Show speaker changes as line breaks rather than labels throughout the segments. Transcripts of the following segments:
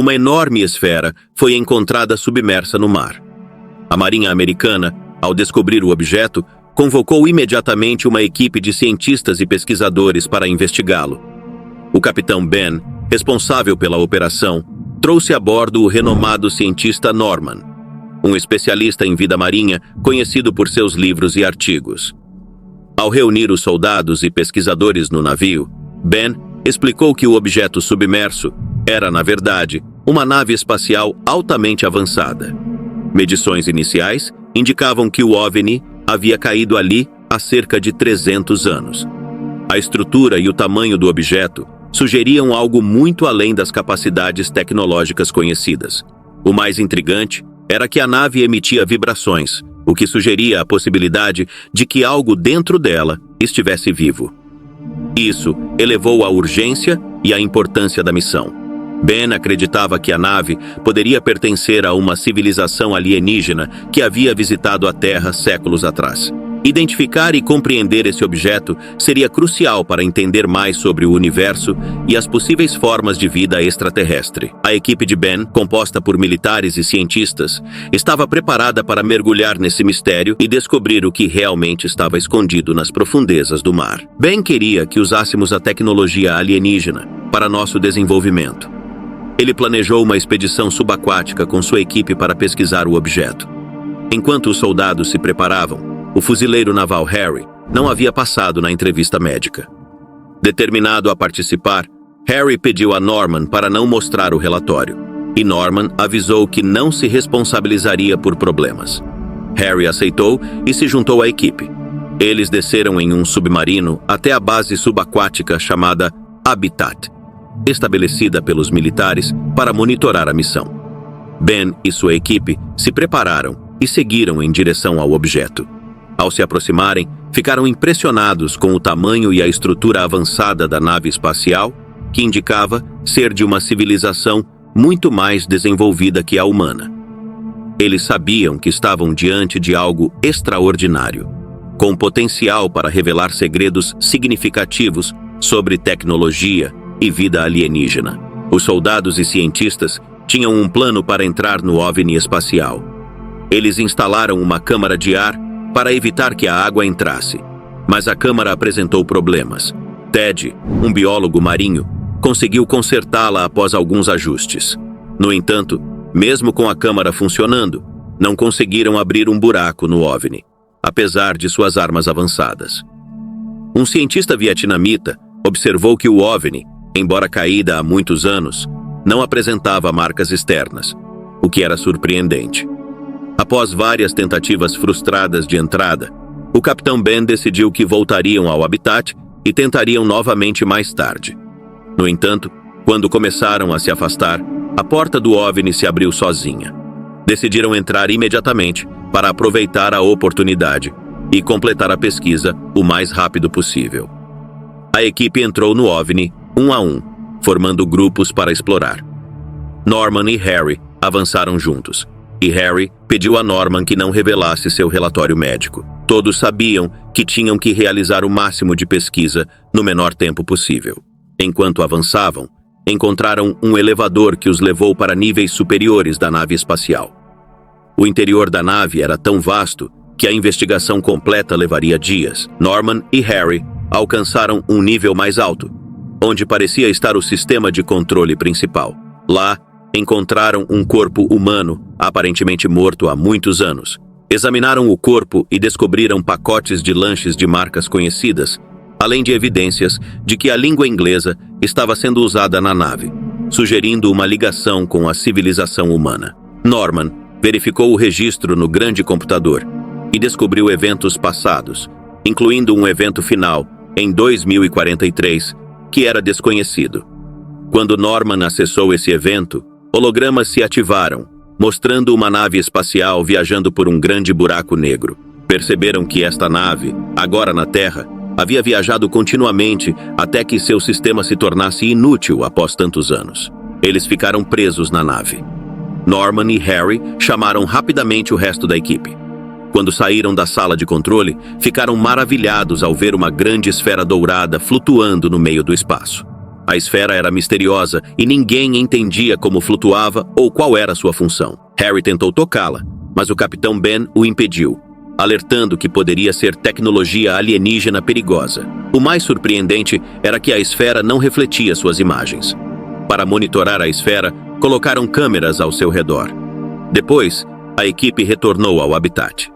uma enorme esfera foi encontrada submersa no mar. A Marinha Americana, ao descobrir o objeto, convocou imediatamente uma equipe de cientistas e pesquisadores para investigá-lo. O capitão Ben, responsável pela operação, trouxe a bordo o renomado cientista Norman, um especialista em vida marinha conhecido por seus livros e artigos. Ao reunir os soldados e pesquisadores no navio, Ben explicou que o objeto submerso era, na verdade, uma nave espacial altamente avançada. Medições iniciais indicavam que o OVNI havia caído ali há cerca de 300 anos. A estrutura e o tamanho do objeto sugeriam algo muito além das capacidades tecnológicas conhecidas. O mais intrigante era que a nave emitia vibrações, o que sugeria a possibilidade de que algo dentro dela estivesse vivo. Isso elevou a urgência e a importância da missão. Ben acreditava que a nave poderia pertencer a uma civilização alienígena que havia visitado a Terra séculos atrás. Identificar e compreender esse objeto seria crucial para entender mais sobre o universo e as possíveis formas de vida extraterrestre. A equipe de Ben, composta por militares e cientistas, estava preparada para mergulhar nesse mistério e descobrir o que realmente estava escondido nas profundezas do mar. Ben queria que usássemos a tecnologia alienígena para nosso desenvolvimento. Ele planejou uma expedição subaquática com sua equipe para pesquisar o objeto. Enquanto os soldados se preparavam, o fuzileiro naval Harry não havia passado na entrevista médica. Determinado a participar, Harry pediu a Norman para não mostrar o relatório, e Norman avisou que não se responsabilizaria por problemas. Harry aceitou e se juntou à equipe. Eles desceram em um submarino até a base subaquática chamada Habitat, estabelecida pelos militares para monitorar a missão. Ben e sua equipe se prepararam e seguiram em direção ao objeto. Ao se aproximarem, ficaram impressionados com o tamanho e a estrutura avançada da nave espacial, que indicava ser de uma civilização muito mais desenvolvida que a humana. Eles sabiam que estavam diante de algo extraordinário, com potencial para revelar segredos significativos sobre tecnologia e vida alienígena. Os soldados e cientistas tinham um plano para entrar no OVNI espacial. Eles instalaram uma câmara de ar para evitar que a água entrasse, mas a câmara apresentou problemas. Ted, um biólogo marinho, conseguiu consertá-la após alguns ajustes. No entanto, mesmo com a câmara funcionando, não conseguiram abrir um buraco no OVNI, apesar de suas armas avançadas. Um cientista vietnamita observou que o OVNI, embora caída há muitos anos, não apresentava marcas externas, o que era surpreendente. Após várias tentativas frustradas de entrada, o capitão Ben decidiu que voltariam ao Habitat e tentariam novamente mais tarde. No entanto, quando começaram a se afastar, a porta do OVNI se abriu sozinha. Decidiram entrar imediatamente para aproveitar a oportunidade e completar a pesquisa o mais rápido possível. A equipe entrou no OVNI um a um, formando grupos para explorar. Norman e Harry avançaram juntos, e Harry pediu a Norman que não revelasse seu relatório médico. Todos sabiam que tinham que realizar o máximo de pesquisa no menor tempo possível. Enquanto avançavam, encontraram um elevador que os levou para níveis superiores da nave espacial. O interior da nave era tão vasto que a investigação completa levaria dias. Norman e Harry alcançaram um nível mais alto, onde parecia estar o sistema de controle principal. Lá, encontraram um corpo humano, aparentemente morto há muitos anos. Examinaram o corpo e descobriram pacotes de lanches de marcas conhecidas, além de evidências de que a língua inglesa estava sendo usada na nave, sugerindo uma ligação com a civilização humana. Norman verificou o registro no grande computador e descobriu eventos passados, incluindo um evento final em 2043, que era desconhecido. Quando Norman acessou esse evento, hologramas se ativaram, mostrando uma nave espacial viajando por um grande buraco negro. Perceberam que esta nave, agora na Terra, havia viajado continuamente até que seu sistema se tornasse inútil após tantos anos. Eles ficaram presos na nave. Norman e Harry chamaram rapidamente o resto da equipe. Quando saíram da sala de controle, ficaram maravilhados ao ver uma grande esfera dourada flutuando no meio do espaço. A esfera era misteriosa e ninguém entendia como flutuava ou qual era sua função. Harry tentou tocá-la, mas o Capitão Ben o impediu, alertando que poderia ser tecnologia alienígena perigosa. O mais surpreendente era que a esfera não refletia suas imagens. Para monitorar a esfera, colocaram câmeras ao seu redor. Depois, a equipe retornou ao habitat.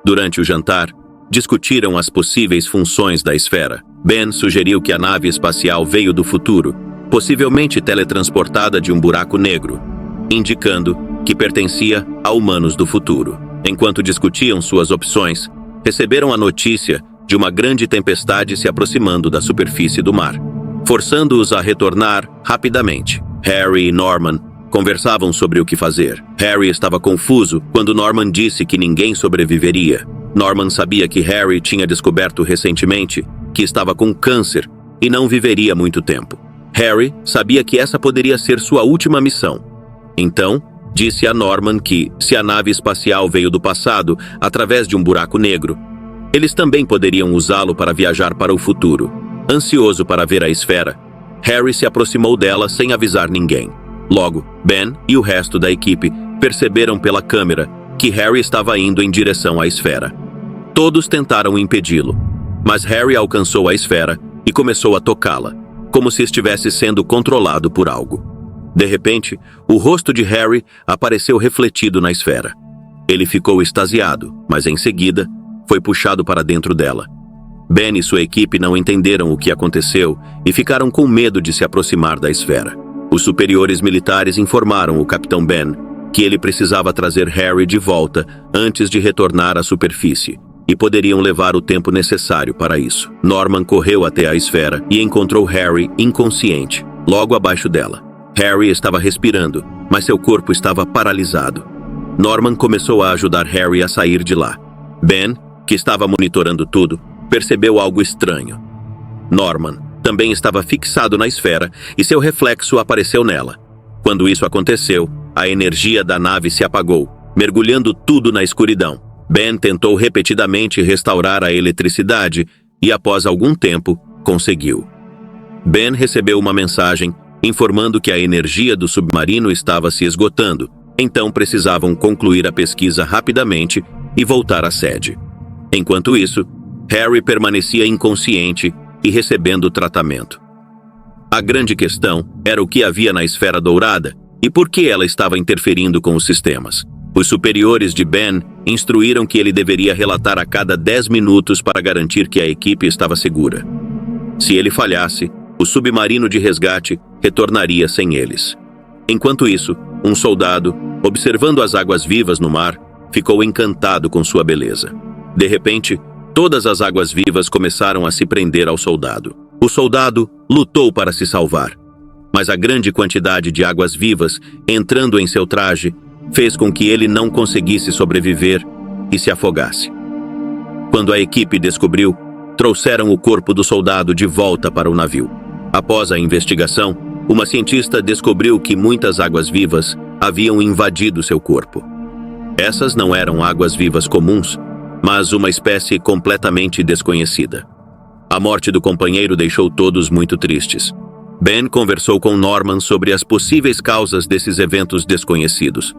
Durante o jantar, discutiram as possíveis funções da esfera. Ben sugeriu que a nave espacial veio do futuro, possivelmente teletransportada de um buraco negro, indicando que pertencia a humanos do futuro. Enquanto discutiam suas opções, receberam a notícia de uma grande tempestade se aproximando da superfície do mar, forçando-os a retornar rapidamente. Harry e Norman conversavam sobre o que fazer. Harry estava confuso quando Norman disse que ninguém sobreviveria. Norman sabia que Harry tinha descoberto recentemente que estava com câncer e não viveria muito tempo. Harry sabia que essa poderia ser sua última missão. Então, disse a Norman que, se a nave espacial veio do passado através de um buraco negro, eles também poderiam usá-lo para viajar para o futuro. Ansioso para ver a esfera, Harry se aproximou dela sem avisar ninguém. Logo, Ben e o resto da equipe perceberam pela câmera que Harry estava indo em direção à esfera. Todos tentaram impedi-lo, mas Harry alcançou a esfera e começou a tocá-la, como se estivesse sendo controlado por algo. De repente, o rosto de Harry apareceu refletido na esfera. Ele ficou extasiado, mas em seguida, foi puxado para dentro dela. Ben e sua equipe não entenderam o que aconteceu e ficaram com medo de se aproximar da esfera. Os superiores militares informaram o Capitão Ben que ele precisava trazer Harry de volta antes de retornar à superfície, e poderiam levar o tempo necessário para isso. Norman correu até a esfera e encontrou Harry inconsciente, logo abaixo dela. Harry estava respirando, mas seu corpo estava paralisado. Norman começou a ajudar Harry a sair de lá. Ben, que estava monitorando tudo, percebeu algo estranho. Norman também estava fixado na esfera e seu reflexo apareceu nela. Quando isso aconteceu, a energia da nave se apagou, mergulhando tudo na escuridão. Ben tentou repetidamente restaurar a eletricidade e, após algum tempo, conseguiu. Ben recebeu uma mensagem informando que a energia do submarino estava se esgotando, então precisavam concluir a pesquisa rapidamente e voltar à sede. Enquanto isso, Harry permanecia inconsciente e recebendo tratamento. A grande questão era o que havia na esfera dourada e por que ela estava interferindo com os sistemas. Os superiores de Ben instruíram que ele deveria relatar a cada 10 minutos para garantir que a equipe estava segura. Se ele falhasse, o submarino de resgate retornaria sem eles. Enquanto isso, um soldado, observando as águas vivas no mar, ficou encantado com sua beleza. De repente, todas as águas vivas começaram a se prender ao soldado. O soldado lutou para se salvar, mas a grande quantidade de águas vivas entrando em seu traje fez com que ele não conseguisse sobreviver e se afogasse. Quando a equipe descobriu, trouxeram o corpo do soldado de volta para o navio. Após a investigação, uma cientista descobriu que muitas águas vivas haviam invadido seu corpo. Essas não eram águas vivas comuns, mas uma espécie completamente desconhecida. A morte do companheiro deixou todos muito tristes. Ben conversou com Norman sobre as possíveis causas desses eventos desconhecidos.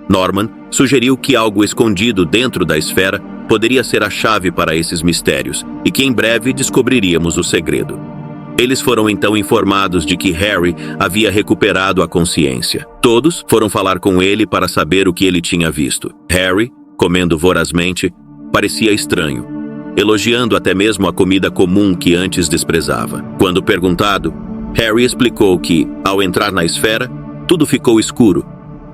Norman sugeriu que algo escondido dentro da esfera poderia ser a chave para esses mistérios e que em breve descobriríamos o segredo. Eles foram então informados de que Harry havia recuperado a consciência. Todos foram falar com ele para saber o que ele tinha visto. Harry, comendo vorazmente, parecia estranho, elogiando até mesmo a comida comum que antes desprezava. Quando perguntado, Harry explicou que, ao entrar na esfera, tudo ficou escuro,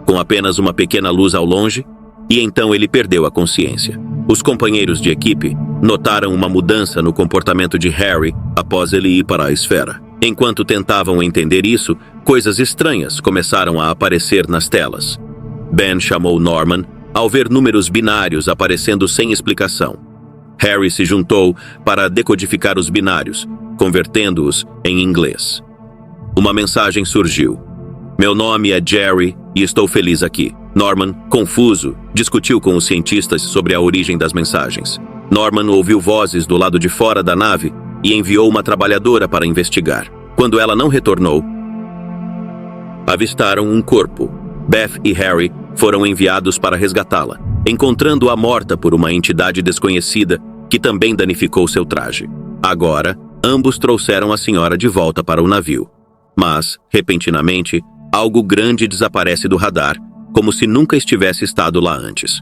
com apenas uma pequena luz ao longe, e então ele perdeu a consciência. Os companheiros de equipe notaram uma mudança no comportamento de Harry após ele ir para a esfera. Enquanto tentavam entender isso, coisas estranhas começaram a aparecer nas telas. Ben chamou Norman ao ver números binários aparecendo sem explicação. Harry se juntou para decodificar os binários, convertendo-os em inglês. Uma mensagem surgiu. Meu nome é Jerry e estou feliz aqui. Norman, confuso, discutiu com os cientistas sobre a origem das mensagens. Norman ouviu vozes do lado de fora da nave e enviou uma trabalhadora para investigar. Quando ela não retornou, avistaram um corpo. Beth e Harry foram enviados para resgatá-la, encontrando-a morta por uma entidade desconhecida que também danificou seu traje. Agora, ambos trouxeram a senhora de volta para o navio. Mas, repentinamente, algo grande desaparece do radar, como se nunca estivesse estado lá antes.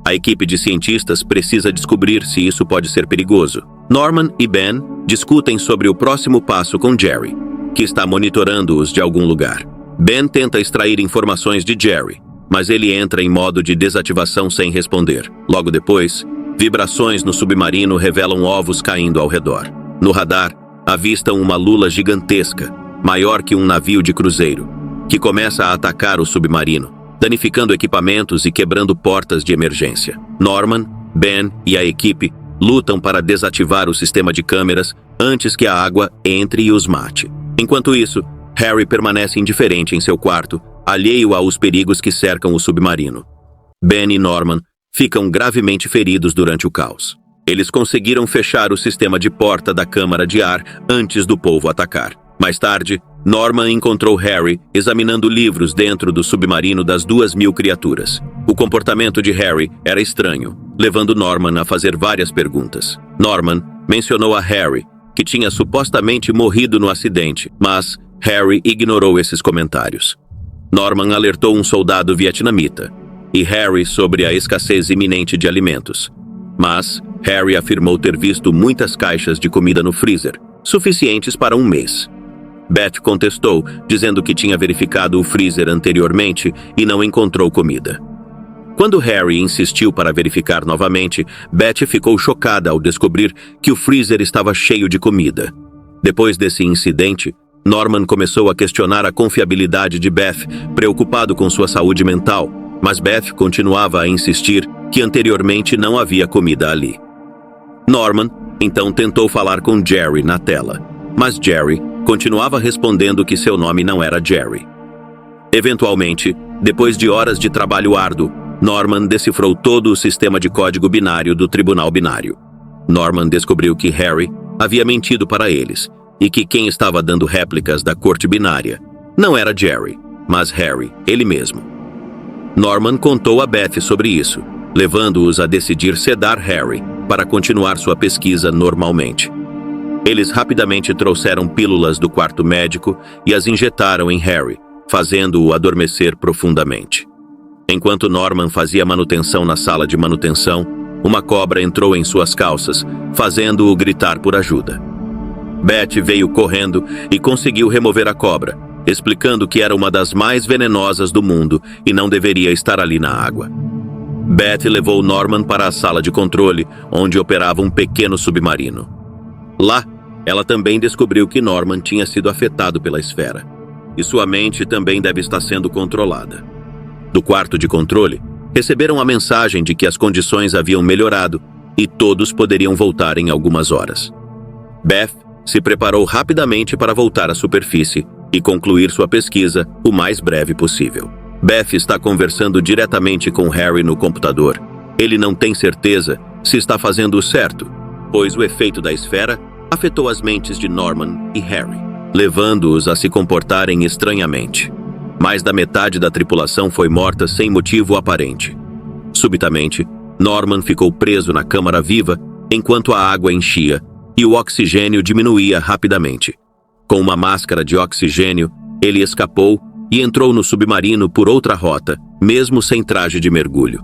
A equipe de cientistas precisa descobrir se isso pode ser perigoso. Norman e Ben discutem sobre o próximo passo com Jerry, que está monitorando-os de algum lugar. Ben tenta extrair informações de Jerry, mas ele entra em modo de desativação sem responder. Logo depois, vibrações no submarino revelam ovos caindo ao redor. No radar, avistam uma lula gigantesca, maior que um navio de cruzeiro, que começa a atacar o submarino, danificando equipamentos e quebrando portas de emergência. Norman, Ben e a equipe lutam para desativar o sistema de câmeras antes que a água entre e os mate. Enquanto isso, Harry permanece indiferente em seu quarto, alheio aos perigos que cercam o submarino. Ben e Norman ficam gravemente feridos durante o caos. Eles conseguiram fechar o sistema de porta da câmara de ar antes do polvo atacar. Mais tarde, Norman encontrou Harry examinando livros dentro do submarino das 2.000 criaturas. O comportamento de Harry era estranho, levando Norman a fazer várias perguntas. Norman mencionou a Harry, que tinha supostamente morrido no acidente, mas Harry ignorou esses comentários. Norman alertou um soldado vietnamita e Harry sobre a escassez iminente de alimentos. Mas Harry afirmou ter visto muitas caixas de comida no freezer, suficientes para um mês. Beth contestou, dizendo que tinha verificado o freezer anteriormente e não encontrou comida. Quando Harry insistiu para verificar novamente, Beth ficou chocada ao descobrir que o freezer estava cheio de comida. Depois desse incidente, Norman começou a questionar a confiabilidade de Beth, preocupado com sua saúde mental, mas Beth continuava a insistir que anteriormente não havia comida ali. Norman então tentou falar com Jerry na tela, mas Jerry continuava respondendo que seu nome não era Jerry. Eventualmente, depois de horas de trabalho árduo, Norman decifrou todo o sistema de código binário do Tribunal Binário. Norman descobriu que Harry havia mentido para eles e que quem estava dando réplicas da corte binária não era Jerry, mas Harry, ele mesmo. Norman contou a Beth sobre isso, levando-os a decidir sedar Harry para continuar sua pesquisa normalmente. Eles rapidamente trouxeram pílulas do quarto médico e as injetaram em Harry, fazendo-o adormecer profundamente. Enquanto Norman fazia manutenção na sala de manutenção, uma cobra entrou em suas calças, fazendo-o gritar por ajuda. Beth veio correndo e conseguiu remover a cobra, explicando que era uma das mais venenosas do mundo e não deveria estar ali na água. Beth levou Norman para a sala de controle, onde operava um pequeno submarino. Lá, ela também descobriu que Norman tinha sido afetado pela esfera, e sua mente também deve estar sendo controlada. Do quarto de controle, receberam a mensagem de que as condições haviam melhorado e todos poderiam voltar em algumas horas. Beth se preparou rapidamente para voltar à superfície e concluir sua pesquisa o mais breve possível. Beth está conversando diretamente com Harry no computador. Ele não tem certeza se está fazendo o certo, pois o efeito da esfera afetou as mentes de Norman e Harry, levando-os a se comportarem estranhamente. Mais da metade da tripulação foi morta sem motivo aparente. Subitamente, Norman ficou preso na câmara viva enquanto a água enchia e o oxigênio diminuía rapidamente. Com uma máscara de oxigênio, ele escapou e entrou no submarino por outra rota, mesmo sem traje de mergulho.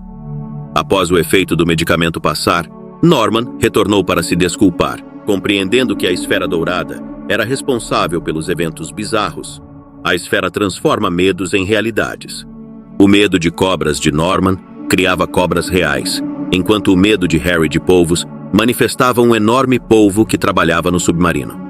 Após o efeito do medicamento passar, Norman retornou para se desculpar, compreendendo que a esfera dourada era responsável pelos eventos bizarros. A esfera transforma medos em realidades. O medo de cobras de Norman criava cobras reais, enquanto o medo de Harry de polvos manifestava um enorme polvo que trabalhava no submarino.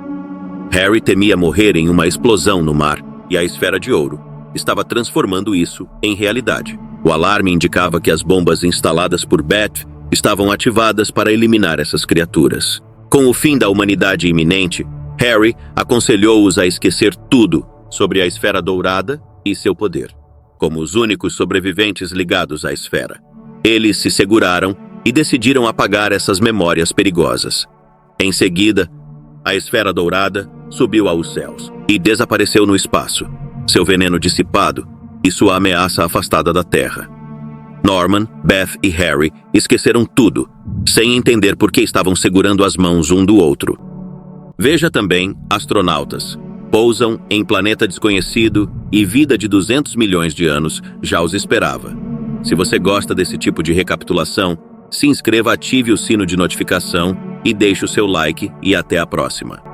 Harry temia morrer em uma explosão no mar, e a esfera de ouro estava transformando isso em realidade. O alarme indicava que as bombas instaladas por Beth estavam ativadas para eliminar essas criaturas. Com o fim da humanidade iminente, Harry aconselhou-os a esquecer tudo sobre a esfera dourada e seu poder, como os únicos sobreviventes ligados à esfera. Eles se seguraram e decidiram apagar essas memórias perigosas. Em seguida, a esfera dourada subiu aos céus, e desapareceu no espaço, seu veneno dissipado e sua ameaça afastada da Terra. Norman, Beth e Harry esqueceram tudo, sem entender por que estavam segurando as mãos um do outro. Veja também Astronautas. Pousam em planeta desconhecido e vida de 200 milhões de anos já os esperava. Se você gosta desse tipo de recapitulação, se inscreva, ative o sino de notificação e deixe o seu like e até a próxima.